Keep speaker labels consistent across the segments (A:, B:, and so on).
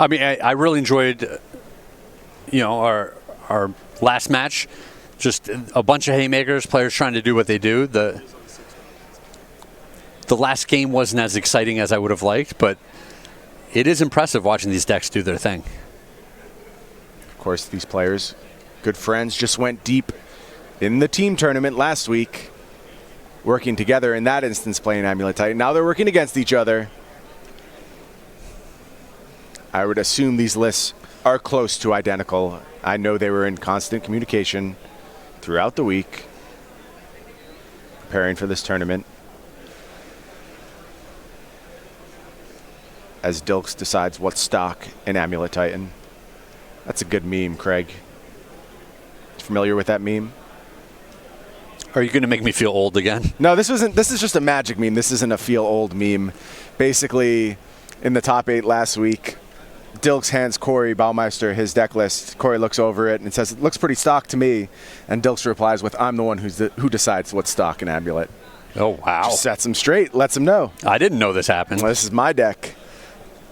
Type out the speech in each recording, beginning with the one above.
A: I mean, I really enjoyed, our last match. Just a bunch of haymakers, players trying to do what they do. The last game wasn't as exciting as I would have liked, but it is impressive watching these decks do their thing.
B: Of course, these players, good friends, just went deep in the team tournament last week, working together in that instance, playing Amulet Titan. Now they're working against each other. I would assume these lists are close to identical. I know they were in constant communication throughout the week, preparing for this tournament. As Dilks decides what stock in Amulet Titan. That's a good meme, Craig. Familiar with that meme?
A: Are you going to make me feel old again?
B: No, this isn't. This is just a Magic meme. This isn't a feel old meme. Basically, in the top 8 last week, Dilks hands Corey Baumeister his deck list. Corey looks over it and says, "It looks pretty stock to me." And Dilks replies with, "I'm the one who decides what's stock in Amulet."
A: Oh, wow.
B: Just sets him straight, lets him know.
A: I didn't know this happened.
B: Well, this is my deck.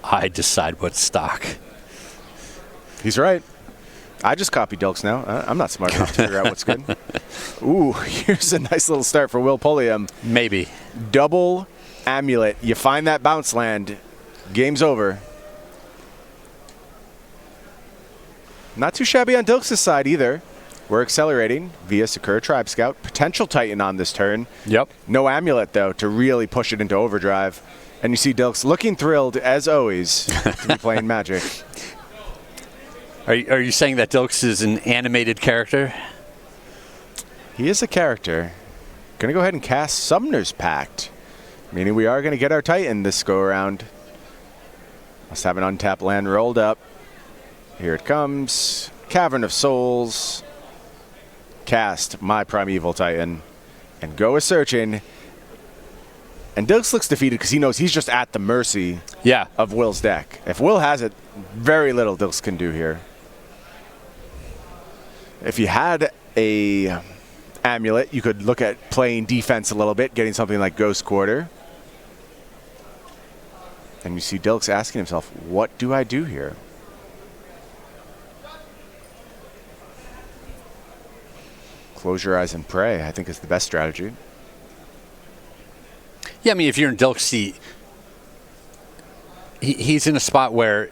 A: I decide what's stock.
B: He's right. I just copy Dilks now. I'm not smart enough to figure out what's good. Ooh, here's a nice little start for Will Pulliam.
A: Maybe.
B: Double Amulet. You find that bounce land, game's over. Not too shabby on Dilks' side either. We're accelerating via Sakura Tribe Scout. Potential Titan on this turn.
A: Yep.
B: No Amulet, though, to really push it into overdrive. And you see Dilks looking thrilled, as always, to be playing Magic.
A: Are you saying that Dilks is an animated character?
B: He is a character. Going to go ahead and cast Summoner's Pact, meaning we are going to get our Titan this go-around. Must have an untapped land rolled up. Here it comes. Cavern of Souls. Cast my Primeval Titan and go a-searching. And Dilks looks defeated because he knows he's just at the mercy of Will's deck. If Will has it, very little Dilks can do here. If you had a Amulet, you could look at playing defense a little bit, getting something like Ghost Quarter. And you see Dilks asking himself, what do I do here? Close your eyes and pray, I think, is the best strategy.
A: Yeah, I mean, if you're in Dilks' seat, he's in a spot where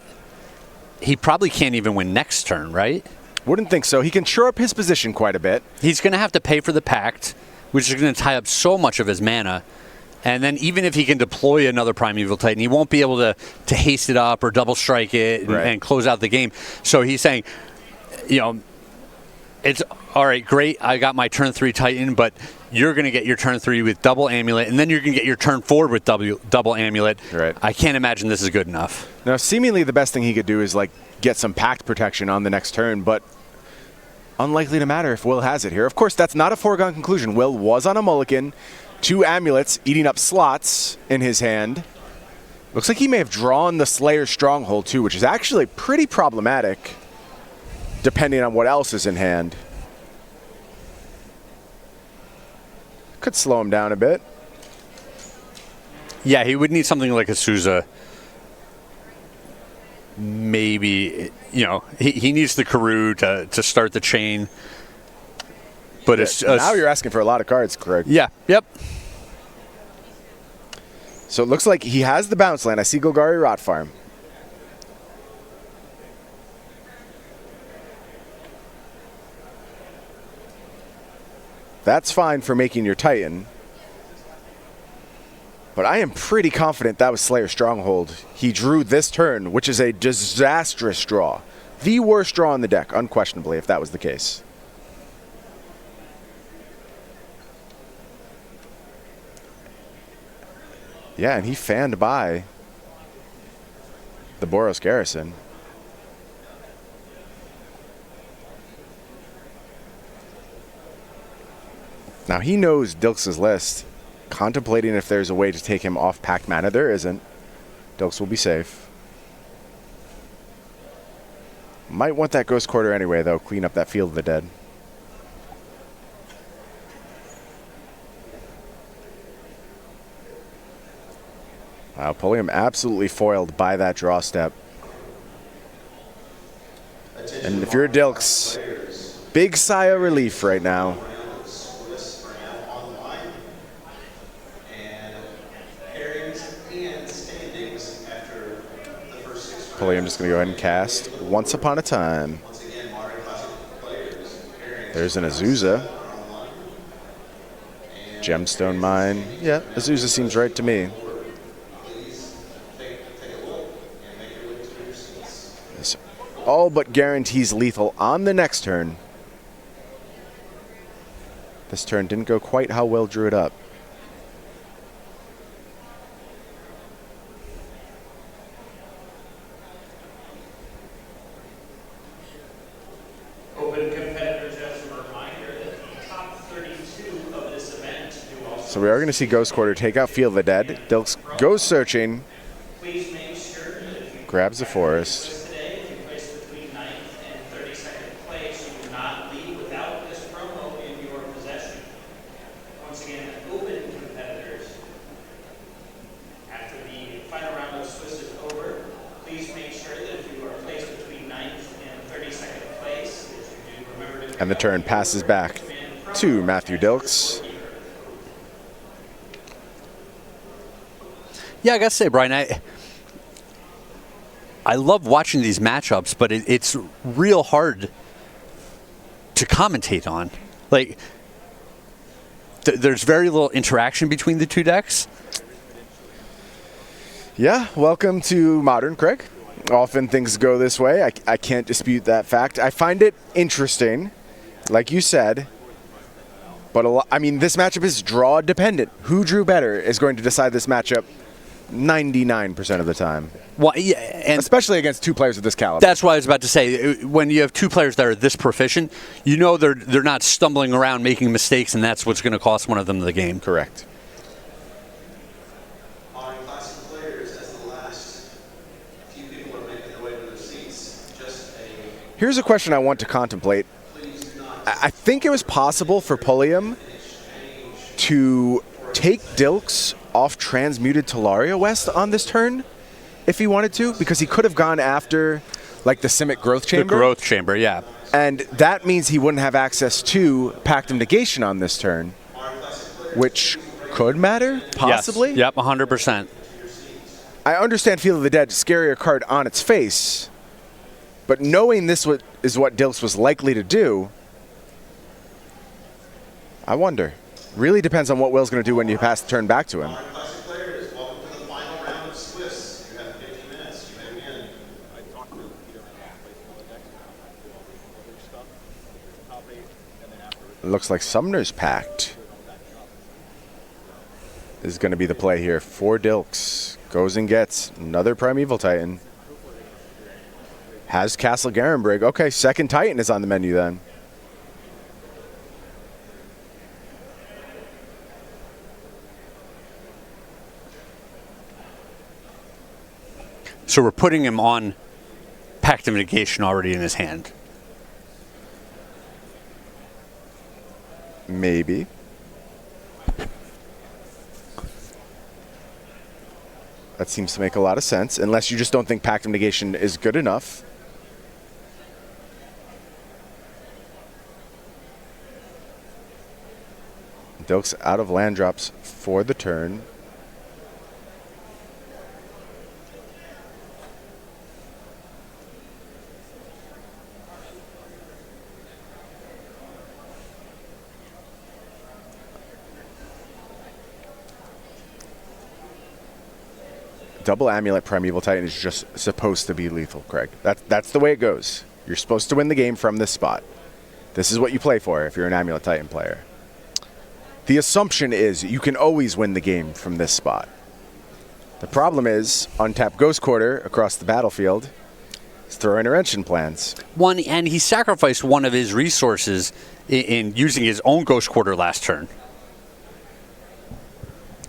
A: he probably can't even win next turn, right?
B: Wouldn't think so. He can shore up his position quite a bit.
A: He's going to have to pay for the Pact, which is going to tie up so much of his mana. And then even if he can deploy another Primeval Titan, he won't be able to haste it up or double strike it and close out the game. So he's saying, it's all right, great, I got my turn 3 Titan, but you're going to get your turn 3 with double Amulet, and then you're going to get your turn 4 with double Amulet.
B: Right.
A: I can't imagine this is good enough.
B: Now, seemingly the best thing he could do is get some Pact protection on the next turn, but unlikely to matter if Will has it here. Of course, that's not a foregone conclusion. Will was on a mulligan, 2 Amulets eating up slots in his hand. Looks like he may have drawn the Slayer's Stronghold too, which is actually pretty problematic, depending on what else is in hand. Could slow him down a bit.
A: Yeah, he would need something like a Souza. Maybe, he needs the Karoo to start the chain. But
B: now you're asking for a lot of cards, Craig.
A: Yeah, yep.
B: So it looks like he has the bounce land. I see Golgari Rot Farm. That's fine for making your Titan. But I am pretty confident that was Slayer's Stronghold he drew this turn, which is a disastrous draw. The worst draw in the deck, unquestionably, if that was the case. Yeah, and he fanned by the Boros Garrison. Now he knows Dilks' list, contemplating if there's a way to take him off Pact mana. There isn't. Dilks will be safe. Might want that Ghost Quarter anyway, though. Clean up that Field of the Dead. Wow, Pulliam absolutely foiled by that draw step. And if you're a Dilks, big sigh of relief right now. Pulliam just going to go ahead and cast Once Upon a Time. There's an Azusa. Gemstone Mine. Yeah, Azusa seems right to me. This all but guarantees lethal on the next turn. This turn didn't go quite how Will drew it up. So we are going to see Ghost Quarter take out Field of the Dead. Dilks goes searching, grabs the forest. And the turn passes back to Mathew Dilks.
A: Yeah, I gotta say, Brian, I love watching these matchups, but it's real hard to commentate on. Like, there's very little interaction between the two decks.
B: Yeah, welcome to Modern, Craig. Often things go this way. I can't dispute that fact. I find it interesting, like you said, but I mean, this matchup is draw dependent. Who drew better is going to decide this matchup 99% of the time.
A: Well, yeah, and
B: especially against two players of this caliber.
A: That's what I was about to say. When you have two players that are this proficient, you know they're not stumbling around making mistakes, and that's what's going to cost one of them the game.
B: Correct. Here's a question I want to contemplate. I think it was possible for Pulliam to take Dilks off Transmuted Talaria West on this turn if he wanted to, because he could have gone after like the Simic Growth Chamber.
A: The Growth Chamber, yeah.
B: And that means he wouldn't have access to Pact of Negation on this turn, which could matter, possibly.
A: Yes. Yep, 100%.
B: I understand Field of the Dead, scarier card on its face, but knowing this is what Dilks was likely to do, I wonder. Really depends on what Will's going to do when you pass the turn back to him. It looks like Summoner's Pact is going to be the play here for Dilks. Goes and gets another Primeval Titan. Has Castle Garenbrig. Okay, second Titan is on the menu then.
A: So we're putting him on Pact of Negation already in his hand.
B: Maybe. That seems to make a lot of sense, unless you just don't think Pact of Negation is good enough. Dilks out of land drops for the turn. Double Amulet Primeval Titan is just supposed to be lethal, Craig. That's the way it goes. You're supposed to win the game from this spot. This is what you play for if you're an Amulet Titan player. The assumption is you can always win the game from this spot. The problem is, untap Ghost Quarter across the battlefield is throw intervention plans.
A: And he sacrificed one of his resources in using his own Ghost Quarter last turn.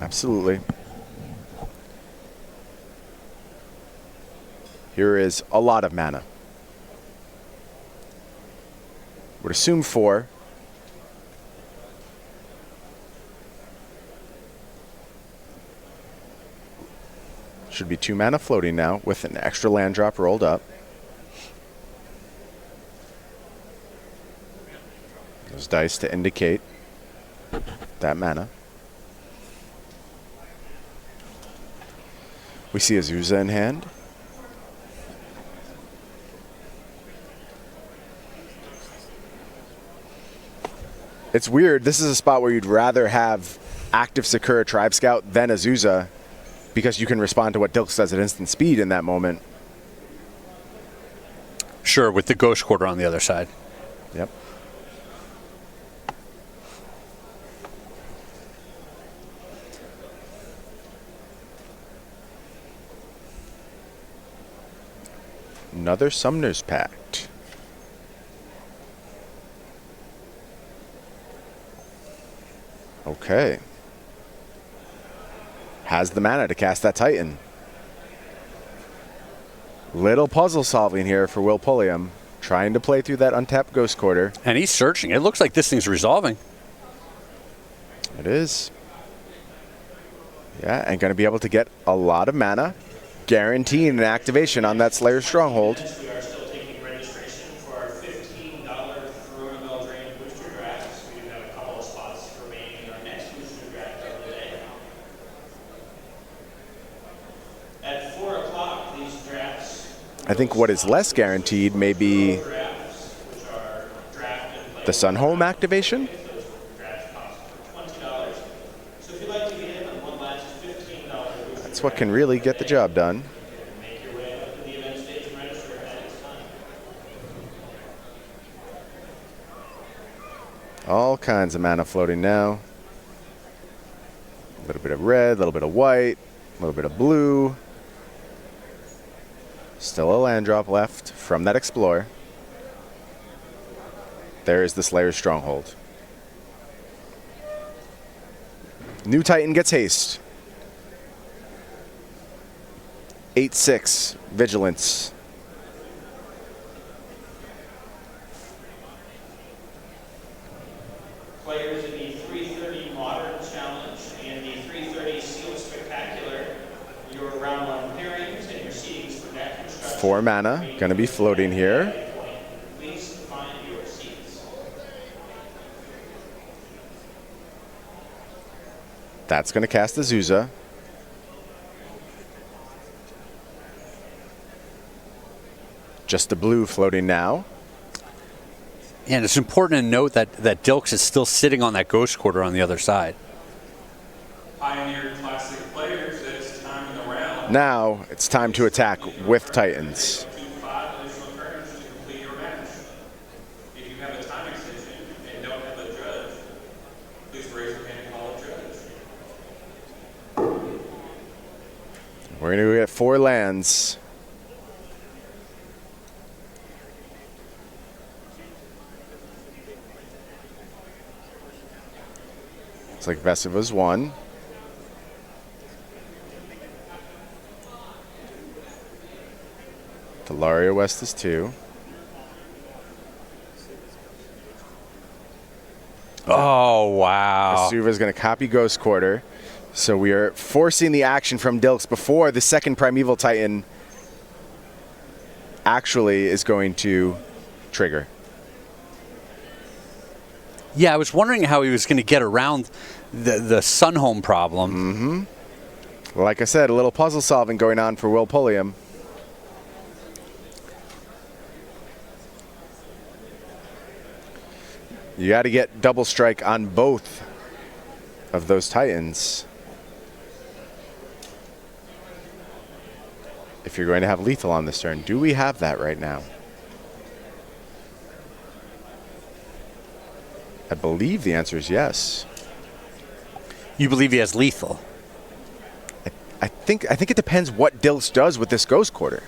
B: Absolutely. Here is a lot of mana. Would assume 4. Should be 2 mana floating now with an extra land drop rolled up. Those dice to indicate that mana. We see Azusa in hand. It's weird. This is a spot where you'd rather have active Sakura Tribe Scout than Azusa because you can respond to what Dilks does at instant speed in that moment.
A: Sure, with the Ghost Quarter on the other side.
B: Yep. Another Summoner's Pact. Okay. Has the mana to cast that Titan. Little puzzle solving here for Will Pulliam, trying to play through that untapped Ghost Quarter.
A: And he's searching. It looks like this thing's resolving.
B: It is. Yeah, and going to be able to get a lot of mana, guaranteeing an activation on that Slayer Stronghold.
C: We are still taking registration for our $15 Corona Beldrain booster drafts. We do have a couple of spots remaining in our next booster draft of the day. At 4 o'clock, these drafts.
B: I think what is less guaranteed may be the Sunhome activation. That's what can really get the job done. All kinds of mana floating now. A little bit of red, a little bit of white, a little bit of blue. Still a land drop left from that Explorer. There is the Slayer's Stronghold. New Titan gets haste. 8/6 Vigilance.
C: Players in the 330 Modern Challenge and the 330 Sealed Spectacular, your round 1 pairings and your seedings for deck construction.
B: 4 mana, going to be floating here.
C: Please find your seats.
B: That's going to cast Azusa. Just the blue floating now.
A: And it's important to note that Dilks is still sitting on that Ghost Quarter on the other side.
C: Pioneer Classic players, it's time in the round.
B: Now it's time to attack with Titans.
C: 5 additional turns to complete your match. If you have a time extension and don't have a judge, please raise your hand and call a judge.
B: We're going to get 4 lands. Looks like Vesiva's 1. Talaria West is 2.
A: Oh, wow.
B: Asuva's going to copy Ghost Quarter. So we are forcing the action from Dilks before the second Primeval Titan actually is going to trigger.
A: Yeah, I was wondering how he was going to get around the Sunhome problem.
B: Like I said, a little puzzle solving going on for Will Pulliam. You got to get double strike on both of those Titans if you're going to have lethal on this turn. Do we have that right now? I believe the answer is yes.
A: You believe he has lethal?
B: I think it depends what Dilks does with this Ghost Quarter.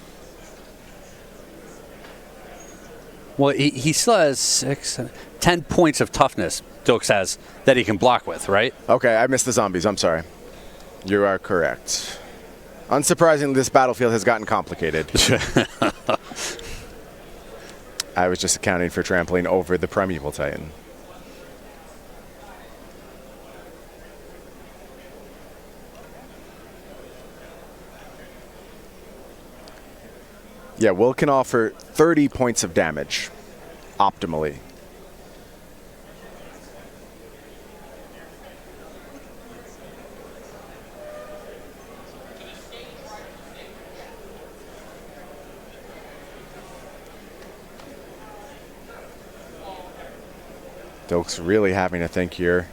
A: Well, he still has 10 points of toughness, Dilks has, that he can block with, right?
B: Okay, I missed the zombies. I'm sorry. You are correct. Unsurprisingly, this battlefield has gotten complicated. I was just accounting for trampling over the Primeval Titan. Yeah, Will can offer 30 points of damage, optimally. Dilks really having to think here.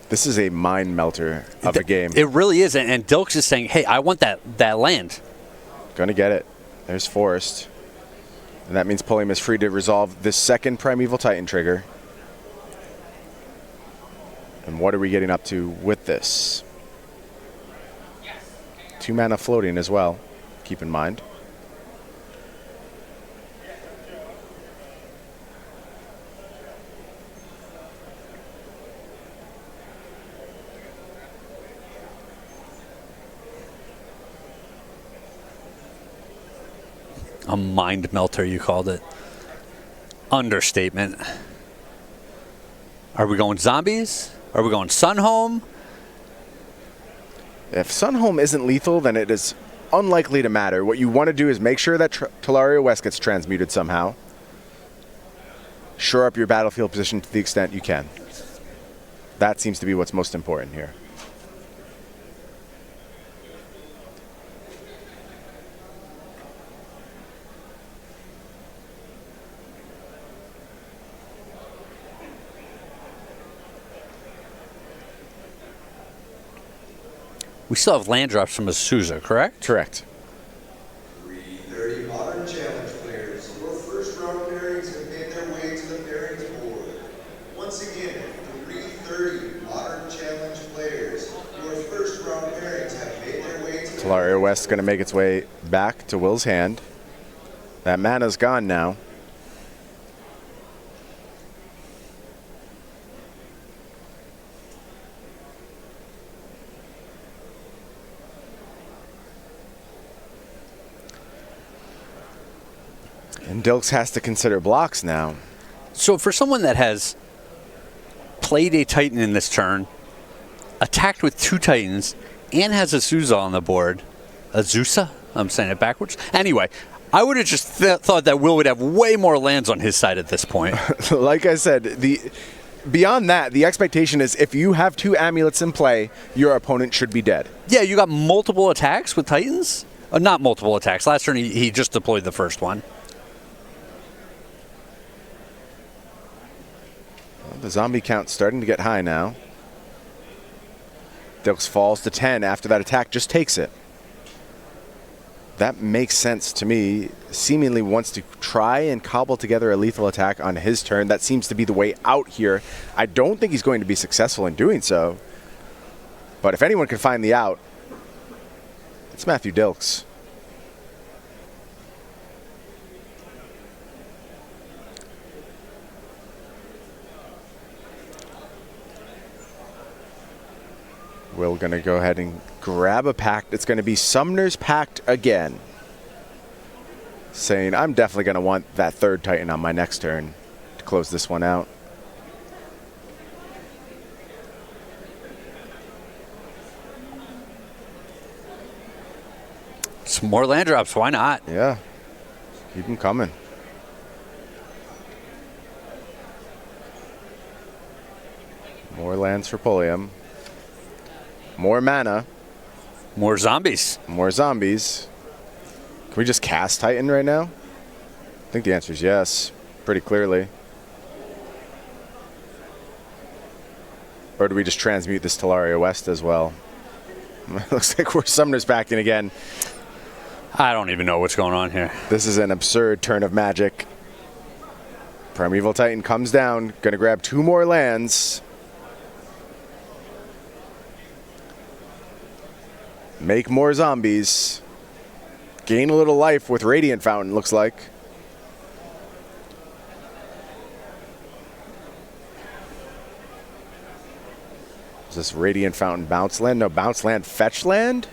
B: This is a mind melter of a game.
A: It really is. And Dilks is saying, hey, I want that land.
B: Going to get it. There's Forest. And that means Pulliam is free to resolve this second Primeval Titan trigger. And what are we getting up to with this? 2 mana floating as well, keep in mind.
A: A mind melter, you called it. Understatement. Are we going zombies? Are we going Sunhome?
B: If Sunhome isn't lethal, then it is unlikely to matter. What you want to do is make sure that Tolaria West gets transmuted somehow. Shore up your battlefield position to the extent you can. That seems to be what's most important here.
A: We still have land drops from Azusa, correct?
B: Correct.
D: 330 Modern Challenge players. Your first round pairings have made their way to the pairings board. Once again, 330 Modern Challenge players. Your first round pairings have made their way to the
B: Tolaria West going to make its way back to Will's hand. That mana's gone now. And Dilks has to consider blocks now.
A: So for someone that has played a Titan in this turn, attacked with 2 Titans, and has Azusa on the board, Azusa? I'm saying it backwards. Anyway, I would have just thought that Will would have way more lands on his side at this point.
B: Like I said, beyond that, the expectation is if you have 2 amulets in play, your opponent should be dead.
A: Yeah, you got multiple attacks with Titans? Not multiple attacks. Last turn he just deployed the first one.
B: The zombie count's starting to get high now. Dilks falls to 10 after that attack, just takes it. That makes sense to me. Seemingly wants to try and cobble together a lethal attack on his turn. That seems to be the way out here. I don't think he's going to be successful in doing so. But if anyone can find the out, it's Mathew Dilks. Will going to go ahead and grab a pact. It's going to be Summoner's Pact again. Saying, I'm definitely going to want that 3rd Titan on my next turn to close this one out.
A: Some more land drops, why not?
B: Yeah, keep them coming. More lands for Pulliam. More mana.
A: More zombies.
B: More zombies. Can we just cast Titan right now? I think the answer is yes, pretty clearly. Or do we just transmute this Tolaria West as well? Looks like we're Summoner's Pacting again.
A: I don't even know what's going on here.
B: This is an absurd turn of magic. Primeval Titan comes down, gonna grab 2 more lands. Make more zombies. Gain a little life with Radiant Fountain, looks like. Is this Radiant Fountain bounce land? No, bounce land, fetch land?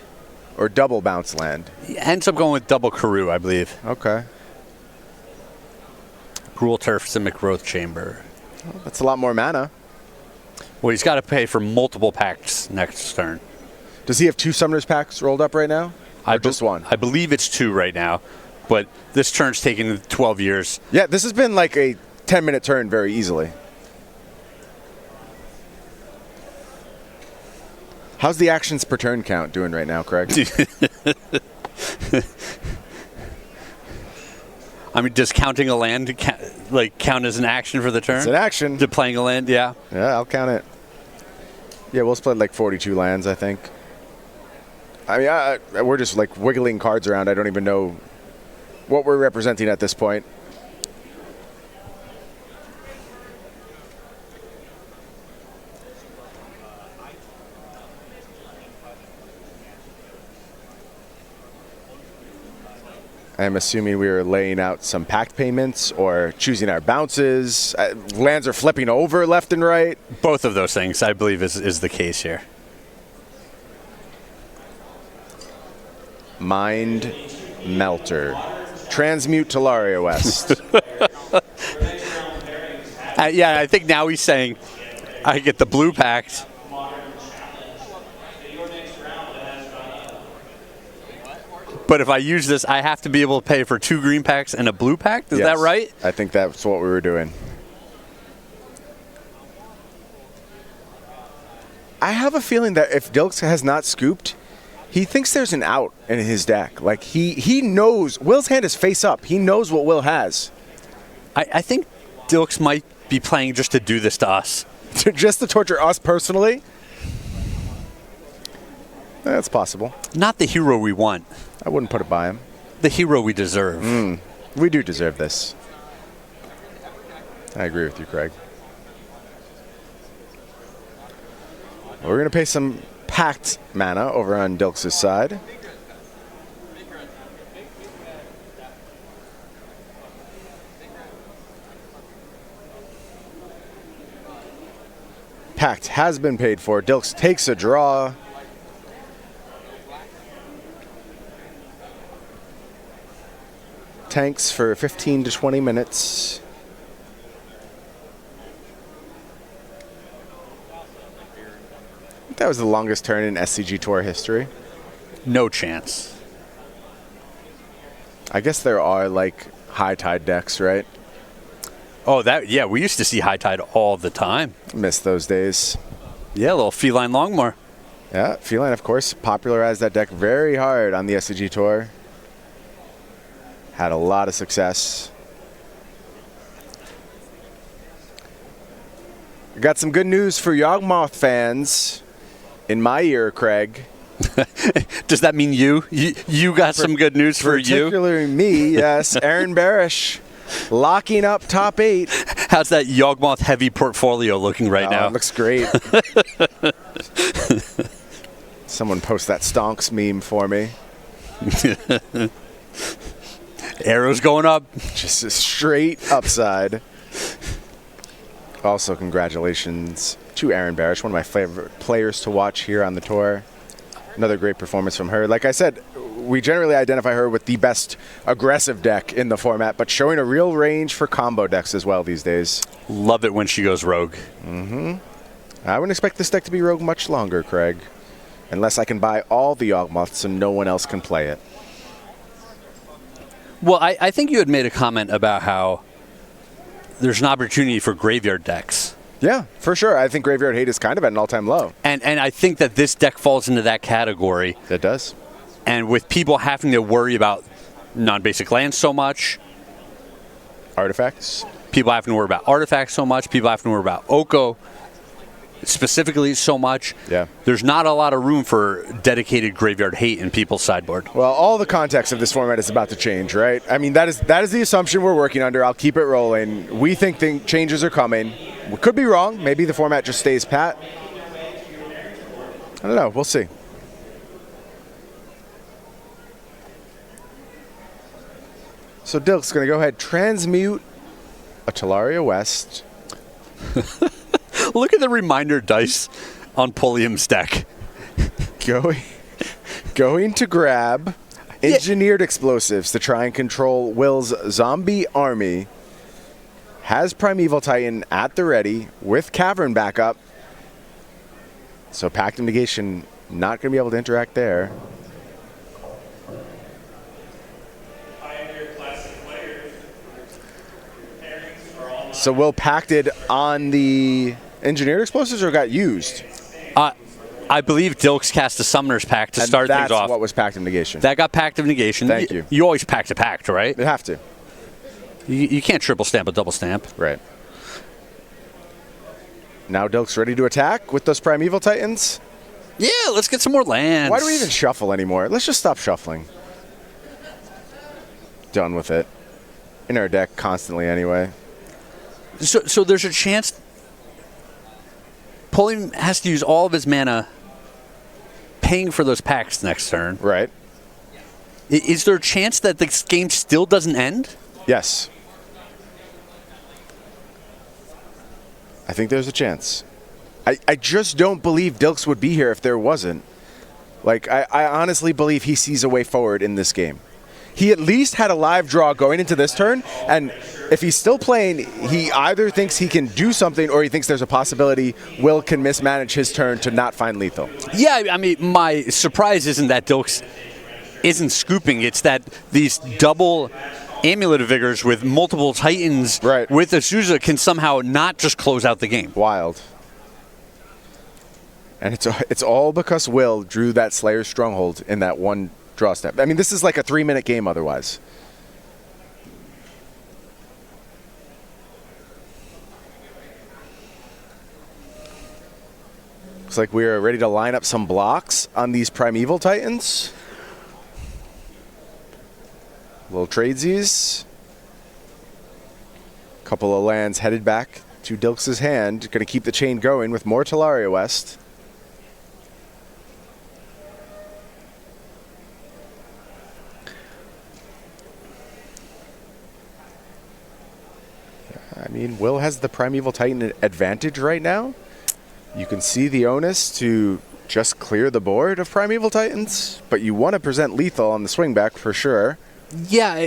B: Or double bounce land?
A: He ends up going with double Karoo, I believe.
B: Okay.
A: Gruul Turf, Simic Growth Chamber.
B: Well, that's a lot more mana.
A: Well, he's got to pay for multiple packs next turn.
B: Does he have 2 Summoner's Packs rolled up right now? Or just 1?
A: I believe it's 2 right now, but this turn's taken 12 years.
B: Yeah, this has been like a 10-minute turn very easily. How's the actions per turn count doing right now, Craig?
A: I mean, does counting a land count as an action for the turn?
B: It's an action.
A: To playing a land, yeah.
B: Yeah, I'll count it. Yeah, we'll split like 42 lands, I think. I mean, we're just like wiggling cards around. I don't even know what we're representing at this point. I'm assuming we were laying out some pact payments or choosing our bounces. Lands are flipping over left and right.
A: Both of those things, I believe, is the case here.
B: Mind Melter. Transmute Talaria West.
A: Yeah, I think now he's saying, I get the blue pact. But if I use this, I have to be able to pay for 2 green packs and a blue pack? Is that right?
B: I think that's what we were doing. I have a feeling that if Dilks has not scooped, he thinks there's an out in his deck. Like, he knows. Will's hand is face up. He knows what Will has.
A: I think Dilks might be playing just to do this to us.
B: Just to torture us personally? That's possible.
A: Not the hero we want.
B: I wouldn't put it by him.
A: The hero we deserve.
B: We do deserve this. I agree with you, Craig. We're going to pay some packed mana over on Dilks' side. Pact has been paid for. Dilks takes a draw. Tanks for 15 to 20 minutes. That was the longest turn in SCG Tour history.
A: No chance.
B: I guess there are like high tide decks, right?
A: Oh, yeah, we used to see high tide all the time.
B: Miss those days.
A: Yeah, a little feline Longmore.
B: Yeah, Feline, of course, popularized that deck very hard on the SCG Tour. Had a lot of success. Got some good news for Yawgmoth fans in my ear, Craig.
A: Does that mean you? You got some good news for you?
B: Particularly me, yes. Aaron Barish locking up top 8.
A: How's that Yawgmoth heavy portfolio looking right now?
B: It looks great. Someone post that Stonks meme for me.
A: Arrows going up.
B: Just a straight upside. Also, congratulations to Aaron Barish, one of my favorite players to watch here on the tour. Another great performance from her. Like I said, we generally identify her with the best aggressive deck in the format, but showing a real range for combo decks as well these days.
A: Love it when she goes rogue.
B: I wouldn't expect this deck to be rogue much longer, Craig, unless I can buy all the Yawgmoths and no one else can play it.
A: Well, I think you had made a comment about how there's an opportunity for graveyard decks.
B: Yeah, for sure. I think Graveyard Hate is kind of at an all-time low.
A: And I think that this deck falls into that category.
B: It does.
A: And with people having to worry about non-basic lands so much.
B: Artifacts.
A: People having to worry about artifacts so much. People having to worry about Oko specifically so much.
B: Yeah.
A: There's not a lot of room for dedicated Graveyard Hate in people's sideboard.
B: Well, all the context of this format is about to change, right? I mean, that is the assumption we're working under. I'll keep it rolling. We think changes are coming. We could be wrong. Maybe the format just stays pat. I don't know. We'll see. So Dilks going to go ahead, transmute a Talaria West.
A: Look at the reminder dice on Pulliam's deck.
B: Going to grab engineered explosives to try and control Will's zombie army. Has Primeval Titan at the ready with Cavern backup. So Pact of Negation not going to be able to interact there. So Will pacted on the engineered explosives or got used?
A: I believe Dilks cast a Summoner's Pact to
B: And
A: start things
B: that's
A: off.
B: what was Pact of Negation.
A: That got Pact of Negation.
B: Thank you.
A: You always pact a pact, right?
B: They have to.
A: You can't triple stamp a double stamp.
B: Right. Now Dilks ready to attack with those Primeval Titans.
A: Yeah, let's get some more lands.
B: Why do we even shuffle anymore? Let's just stop shuffling. Done with it. In our deck constantly anyway.
A: So there's a chance Pulliam has to use all of his mana paying for those packs next turn.
B: Right.
A: Is there a chance that this game still doesn't end?
B: Yes. I think there's a chance. I just don't believe Dilks would be here if there wasn't. Like, I honestly believe he sees a way forward in this game. He at least had a live draw going into this turn, and if he's still playing, he either thinks he can do something or he thinks there's a possibility Will can mismanage his turn to not find lethal.
A: Yeah, I mean, my surprise isn't that Dilks isn't scooping. It's that these double Amulet of Vigors with multiple Titans with Azusa can somehow not just close out the game.
B: Wild. And it's all because Will drew that Slayer's Stronghold in that one draw step. I mean, this is like a 3-minute game otherwise. Looks like we're ready to line up some blocks on these Primeval Titans. Little tradesies. Couple of lands headed back to Dilks' hand. Going to keep the chain going with more Talaria West. I mean, Will has the Primeval Titan advantage right now. You can see the onus to just clear the board of Primeval Titans, but you want to present lethal on the swing back for sure.
A: Yeah.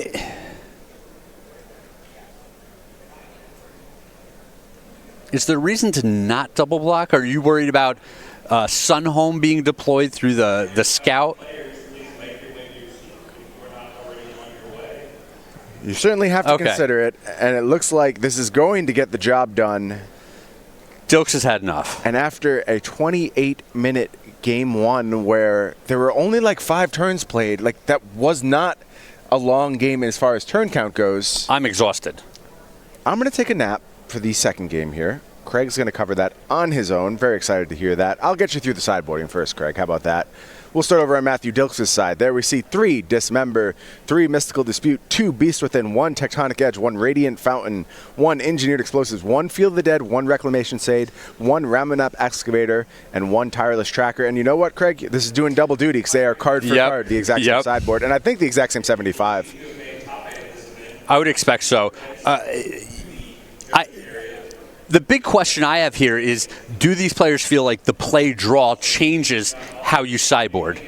A: Is there a reason to not double block? Are you worried about Sunhome being deployed through the scout?
B: You certainly have to consider it, and it looks like this is going to get the job done.
A: Dilks has had enough.
B: And after a 28-minute game one where there were only like 5 turns played, like that was not a long game as far as turn count goes.
A: I'm exhausted.
B: I'm going to take a nap for the second game here. Craig's going to cover that on his own. Very excited to hear that. I'll get you through the sideboarding first, Craig. How about that? We'll start over on Mathew Dilks' side. There we see 3 Dismember, 3 Mystical Dispute, 2 Beast Within, 1 Tectonic Edge, 1 Radiant Fountain, 1 Engineered Explosives, 1 Field of the Dead, 1 Reclamation Shade, 1 Ramunap Excavator, and 1 Tireless Tracker. And you know what, Craig? This is doing double duty because they are card for card, the exact same sideboard. And I think the exact same 75.
A: I would expect so. The big question I have here is, do these players feel like the play draw changes how you sideboard?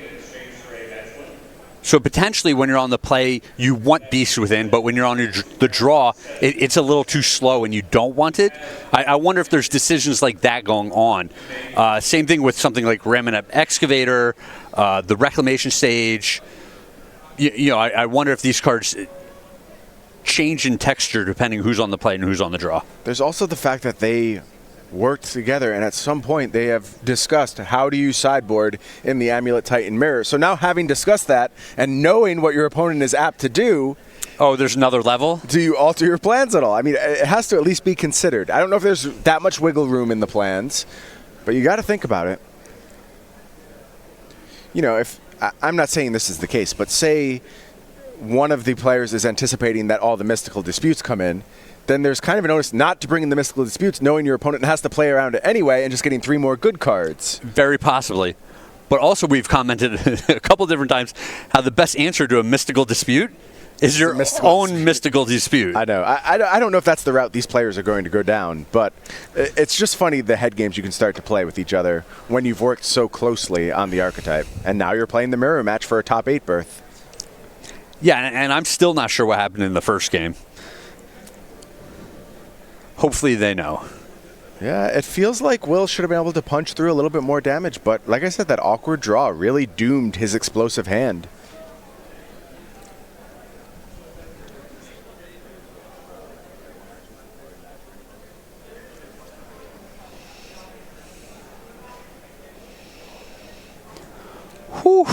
A: So potentially when you're on the play, you want Beast Within, but when you're on the draw, it's a little too slow and you don't want it. I wonder if there's decisions like that going on. Same thing with something like Ramunap Excavator, the Reclamation Stage. I wonder if these cards change in texture depending who's on the play and who's on the draw.
B: There's also the fact that they worked together, and at some point they have discussed how do you sideboard in the Amulet Titan Mirror. So now, having discussed that and knowing what your opponent is apt to do,
A: there's another level? Do
B: you alter your plans at all? I mean, it has to at least be considered. I don't know if there's that much wiggle room in the plans, but you got to think about it. If I'm not saying this is the case, but say one of the players is anticipating that all the Mystical Disputes come in, then there's kind of an onus not to bring in the Mystical Disputes, knowing your opponent has to play around it anyway and just getting 3 more good cards.
A: Very possibly. But also we've commented a couple different times how the best answer to a Mystical Dispute is your own Mystical Dispute.
B: I know. I don't know if that's the route these players are going to go down, but it's just funny the head games you can start to play with each other when you've worked so closely on the archetype. And now you're playing the mirror match for a top 8 berth.
A: Yeah, and I'm still not sure what happened in the first game. Hopefully they know.
B: Yeah, it feels like Will should have been able to punch through a little bit more damage, but like I said, that awkward draw really doomed his explosive hand.
A: Whew.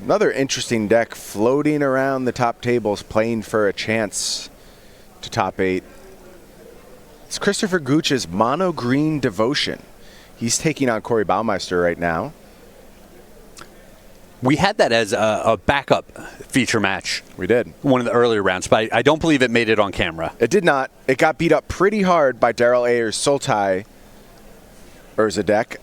B: Another interesting deck floating around the top tables, playing for a chance to top 8. It's Christopher Gooch's Mono Green Devotion. He's taking on Corey Baumeister right now.
A: We had that as a backup feature match.
B: We did.
A: One of the earlier rounds, but I don't believe it made it on camera.
B: It did not. It got beat up pretty hard by Daryl Ayer's Sultai Urza deck.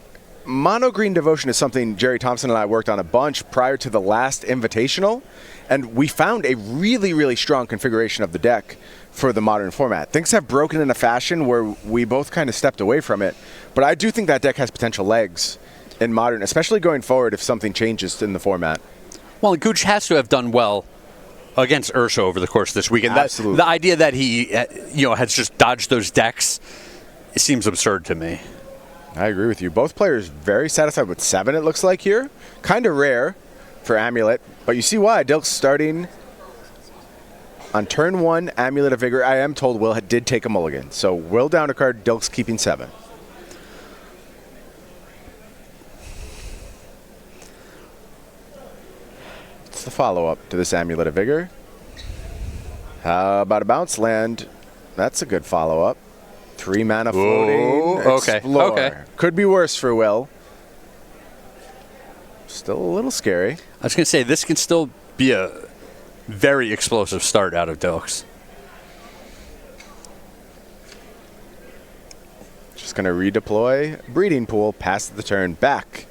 B: Mono Green Devotion is something Jerry Thompson and I worked on a bunch prior to the last Invitational, and we found a really, really strong configuration of the deck for the modern format. Things have broken in a fashion where we both kind of stepped away from it, but I do think that deck has potential legs in modern, especially going forward if something changes in the format.
A: Well, Gooch has to have done well against Ursa over the course of this weekend.
B: Absolutely.
A: The idea that he has just dodged those decks, it seems absurd to me.
B: I agree with you. Both players very satisfied with 7, it looks like here. Kind of rare for Amulet, but you see why. Dilks starting on turn 1, Amulet of Vigor. I am told Will did take a mulligan. So Will down a card, Dilks keeping 7. It's the follow-up to this Amulet of Vigor. How about a bounce land? That's a good follow-up. 3 mana floating.
A: Okay.
B: Explore.
A: Okay.
B: Could be worse for Will. Still a little scary.
A: I was going to say, this can still be a very explosive start out of Dilks.
B: Just going to redeploy Breeding Pool past the turn back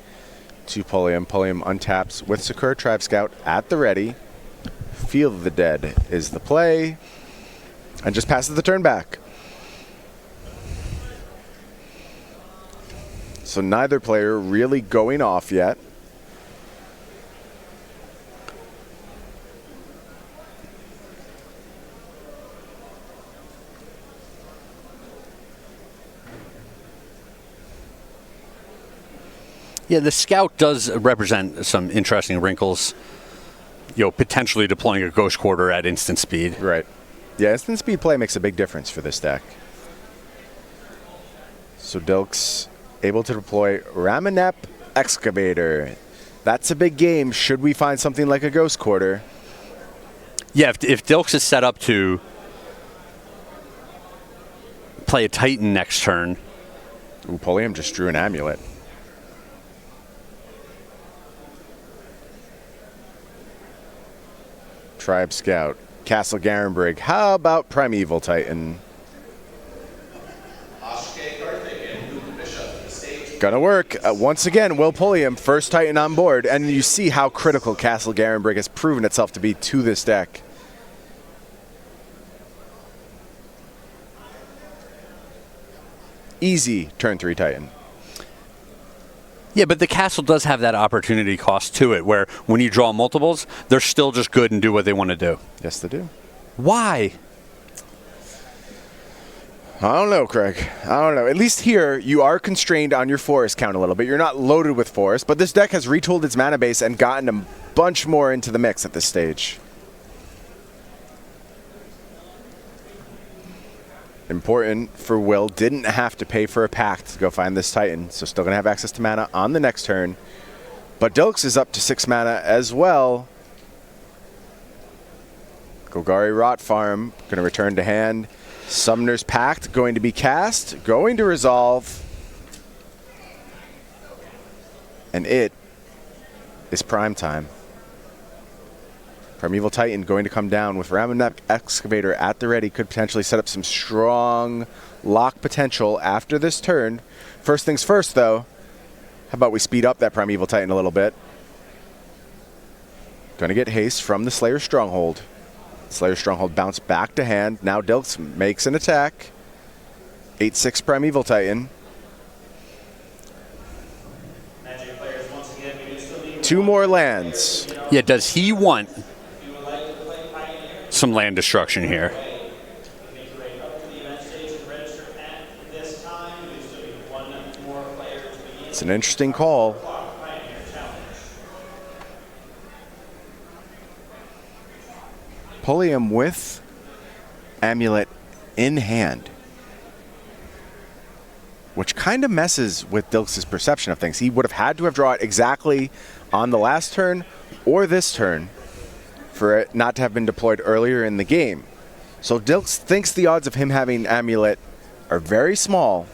B: to Pulliam. Pulliam untaps with Sakura Tribe Scout at the ready. Field of the Dead is the play. And just passes the turn back. So neither player really going off yet.
A: Yeah, the Scout does represent some interesting wrinkles. Potentially deploying a Ghost Quarter at instant speed.
B: Right. Yeah, instant speed play makes a big difference for this deck. So Dilks able to deploy Ramanep Excavator. That's a big game. Should we find something like a Ghost Quarter?
A: Yeah, if Dilks is set up to play a Titan next turn.
B: Ooh, Pulliam just drew an Amulet. Tribe Scout. Castle Garenbrig. How about Primeval Titan? Gonna work. Once again, Will Pulliam, first Titan on board, and you see how critical Castle Garenbrig has proven itself to be to this deck. Easy turn 3 Titan.
A: Yeah, but the castle does have that opportunity cost to it, where when you draw multiples, they're still just good and do what they want to do.
B: Yes, they do.
A: Why?
B: I don't know, Craig. I don't know. At least here, you are constrained on your forest count a little bit. You're not loaded with forest, but this deck has retooled its mana base and gotten a bunch more into the mix at this stage. Important for Will, didn't have to pay for a pact to go find this Titan, so still going to have access to mana on the next turn. But Dilks is up to 6 mana as well. Golgari Rot Farm, going to return to hand. Summoner's Pact going to be cast, going to resolve. And it is prime time. Primeval Titan going to come down with Ramanep Excavator at the ready. Could potentially set up some strong lock potential after this turn. First things first, though. How about we speed up that Primeval Titan a little bit? Going to get haste from the Slayer Stronghold. Slayer Stronghold bounced back to hand. Now Dilks makes an attack. 8/6 Primeval Titan. Two more lands.
A: Yeah, does he want some land destruction here?
B: It's an interesting call. Pulliam with Amulet in hand. which kind of messes with Dilks' perception of things. He would have had to have drawn it exactly on the last turn or this turn for it not to have been deployed earlier in the game. So Dilks thinks the odds of him having Amulet are very small,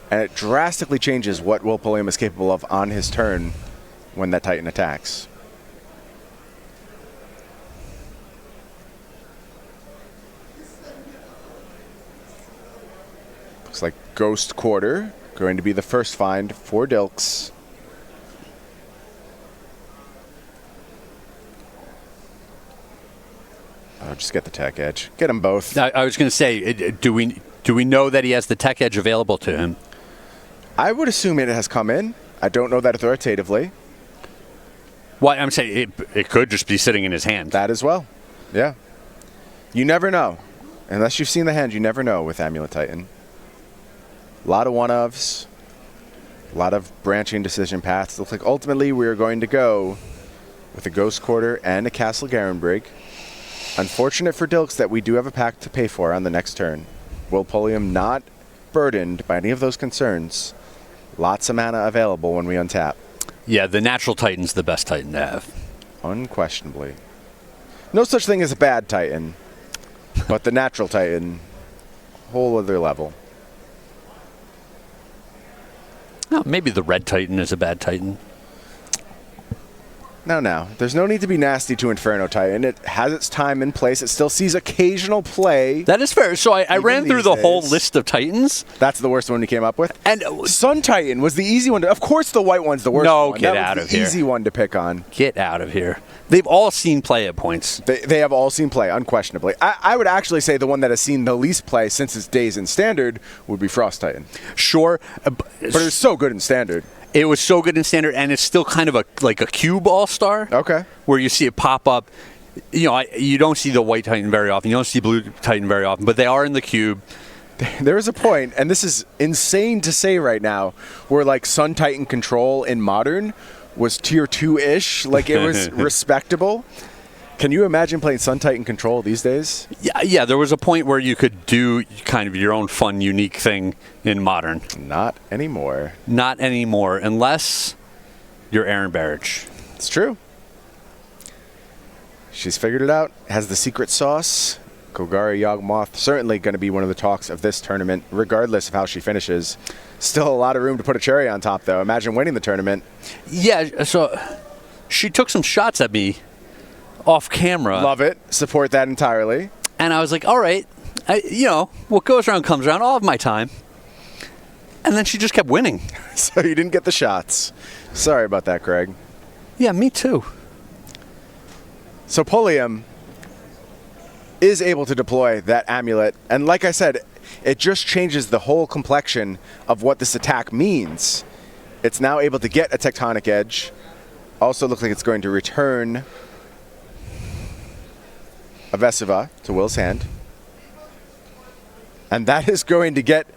B: and it drastically changes what Will Pulliam is capable of on his turn when that Titan attacks. Looks like Ghost Quarter going to be the first find for Dilks. Oh, just get the tech edge. Get them both.
A: I was going to say, do we know that he has the tech edge available to him?
B: I would assume it has come in. I don't know that authoritatively.
A: Well, I'm saying it could just be sitting in his hand.
B: That as well. Yeah. You never know. Unless you've seen the hand, you never know with Amulet Titan. A lot of one-ofs. A lot of branching decision paths. Looks like ultimately we are going to go with a Ghost Quarter and a Castle Garenbrig. Unfortunate for Dilks that we do have a pack to pay for on the next turn. Will Pulliam not burdened by any of those concerns. Lots of mana available when we untap.
A: Yeah, the natural Titan's the best Titan to have.
B: Unquestionably. No such thing as a bad Titan, but the natural Titan, whole other level.
A: Oh, maybe the red Titan is a bad Titan.
B: No. There's no need to be nasty to Inferno Titan. It has its time and place. It still sees occasional play.
A: That is fair. So I ran through the whole list of Titans.
B: That's the worst one you came up with?
A: And
B: Sun Titan was the easy one. Of course the white one's the worst one.
A: No, get out of here.
B: Easy one to pick on.
A: Get out of here. They've all seen play at points.
B: They have all seen play, unquestionably. I would actually say the one that has seen the least play since its days in Standard would be Frost Titan.
A: Sure.
B: But it was so good in Standard.
A: It was so good in Standard, and it's still kind of like a cube all-star.
B: Okay.
A: Where you see it pop up. You know, you don't see the white Titan very often. You don't see blue Titan very often, but they are in the cube.
B: There is a point, and this is insane to say right now, where like Sun Titan Control in Modern was tier 2-ish. Like it was respectable. Can you imagine playing Sun Titan Control these days?
A: Yeah, there was a point where you could do kind of your own fun, unique thing in Modern.
B: Not anymore.
A: Not anymore, unless you're Aaron Barrage.
B: It's true. She's figured it out. Has the secret sauce. Kogari Yawgmoth certainly going to be one of the talks of this tournament, regardless of how she finishes. Still a lot of room to put a cherry on top, though. Imagine winning the tournament.
A: Yeah, so she took some shots at me off camera.
B: Love it. Support that entirely.
A: And I was like, all right, what goes around comes around. I'll have my time. And then she just kept winning.
B: So you didn't get the shots. Sorry about that, Craig.
A: Yeah, me too.
B: So Pulliam is able to deploy that amulet. And like I said, it just changes the whole complexion of what this attack means. It's now able to get a Tectonic Edge. Also looks like it's going to return a Vesiva to Will's hand. And that is going to get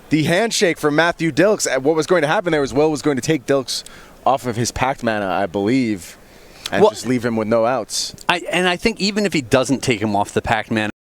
B: the handshake from Mathew Dilks. What was going to happen there was Will was going to take Dilks off of his packed mana, I believe, and just leave him with no outs.
A: I think even if he doesn't take him off the packed mana,